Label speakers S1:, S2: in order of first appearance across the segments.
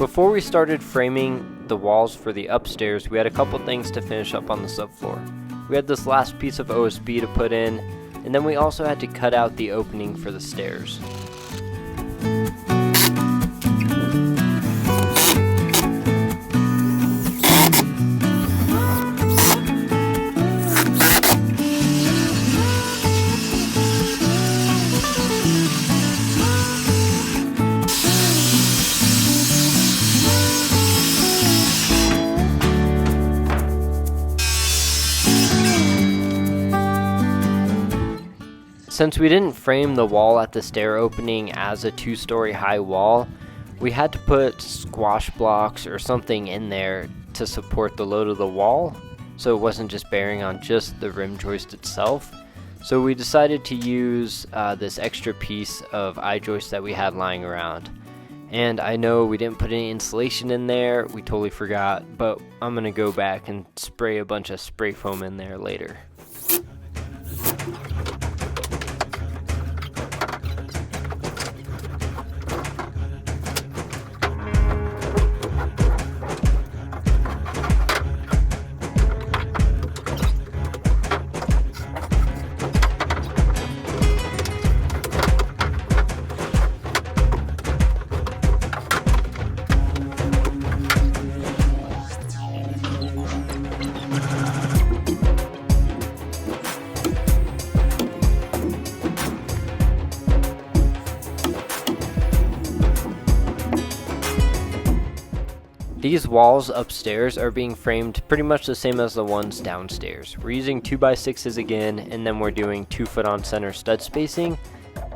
S1: Before we started framing the walls for the upstairs, we had a couple things to finish up on the subfloor. We had this last piece of OSB to put in, and then we also had to cut out the opening for the stairs. Since we didn't frame the wall at the stair opening as a 2-story high wall, we had to put squash blocks or something in there to support the load of the wall, so it wasn't just bearing on just the rim joist itself. So we decided to use this extra piece of I-joist that we had lying around. And I know we didn't put any insulation in there, we totally forgot, but I'm going to go back and spray a bunch of spray foam in there later. These walls upstairs are being framed pretty much the same as the ones downstairs. We're using 2x6s again, and then we're doing 2 foot on center stud spacing.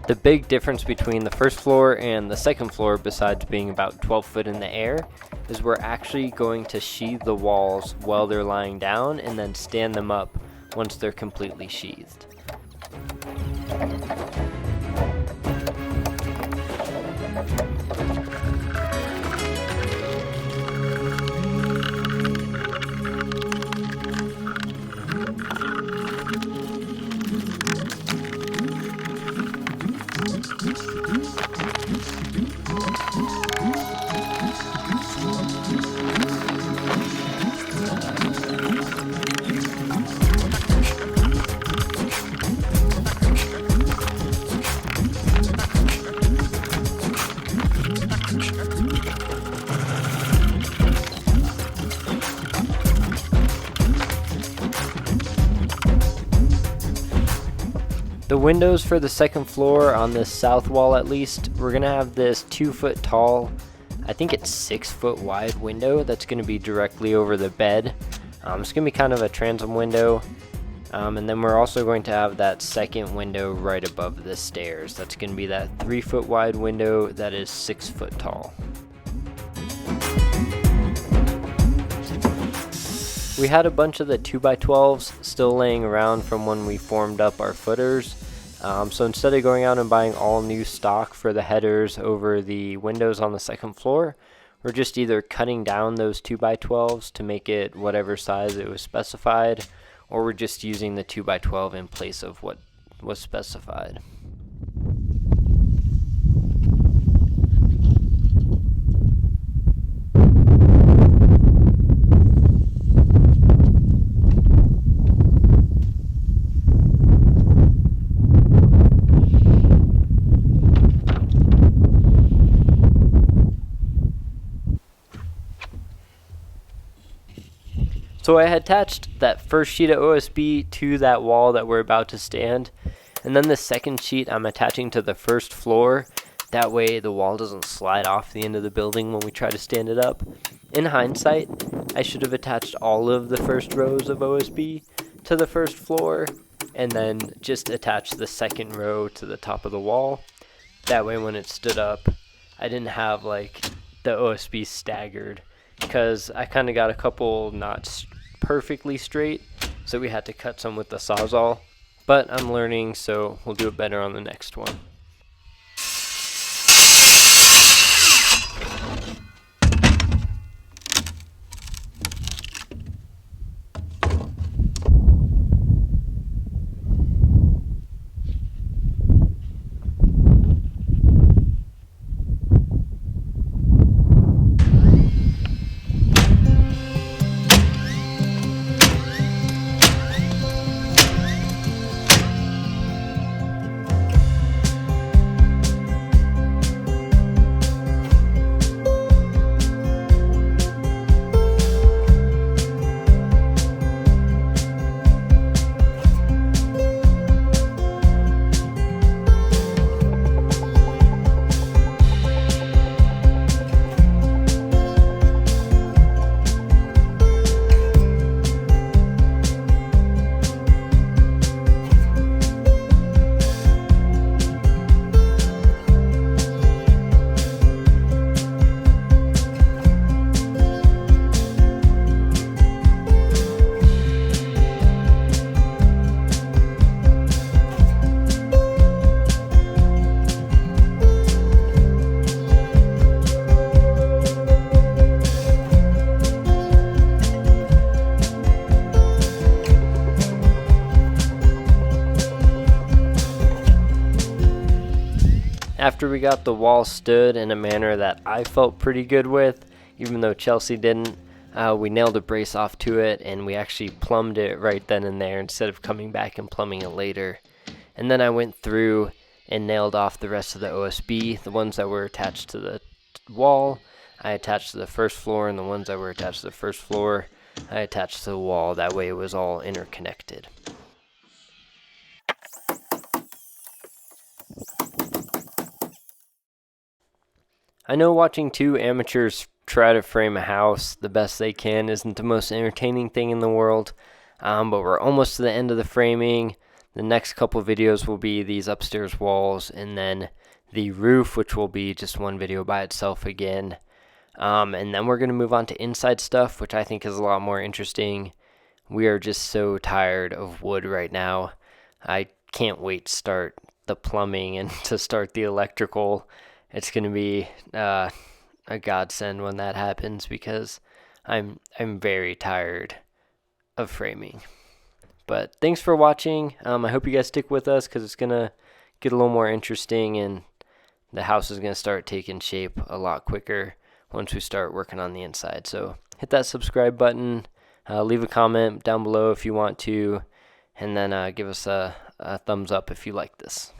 S1: The big difference between the first floor and the second floor, besides being about 12 foot in the air, is we're actually going to sheathe the walls while they're lying down and then stand them up once they're completely sheathed. The windows for the second floor on this south wall, at least, we're going to have this 2 foot tall, I think it's 6 foot wide window that's going to be directly over the bed. It's going to be kind of a transom window, and then we're also going to have that second window right above the stairs. That's going to be that 3 foot wide window that is 6 foot tall. We had a bunch of the 2x12s still laying around from when we formed up our footers. So instead of going out and buying all new stock for the headers over the windows on the second floor, we're just either cutting down those 2x12s to make it whatever size it was specified, or we're just using the 2x12 in place of what was specified. So I had attached that first sheet of OSB to that wall that we're about to stand, and then the second sheet I'm attaching to the first floor. That way the wall doesn't slide off the end of the building when we try to stand it up. In hindsight, I should have attached all of the first rows of OSB to the first floor, and then just attached the second row to the top of the wall. That way when it stood up, I didn't have like the OSB staggered, because I kind of got a couple knots perfectly straight, so we had to cut some with the Sawzall, but I'm learning, so we'll do it better on the next one. After we got the wall stood in a manner that I felt pretty good with, even though Chelsea didn't, we nailed a brace off to it, and we actually plumbed it right then and there instead of coming back and plumbing it later. And then I went through and nailed off the rest of the OSB, the ones that were attached to the wall I attached to the first floor, and the ones that were attached to the first floor I attached to the wall. That way it was all interconnected. I know watching two amateurs try to frame a house the best they can isn't the most entertaining thing in the world, but we're almost to the end of the framing. The next couple videos will be these upstairs walls, and then the roof, which will be just one video by itself again. And then we're going to move on to inside stuff, which I think is a lot more interesting. We are just so tired of wood right now. I can't wait to start the plumbing and to start the electrical. It's going to be a godsend when that happens, because I'm very tired of framing. But thanks for watching. I hope you guys stick with us, because it's going to get a little more interesting, and the house is going to start taking shape a lot quicker once we start working on the inside. So hit that subscribe button, leave a comment down below if you want to, and then give us a thumbs up if you like this.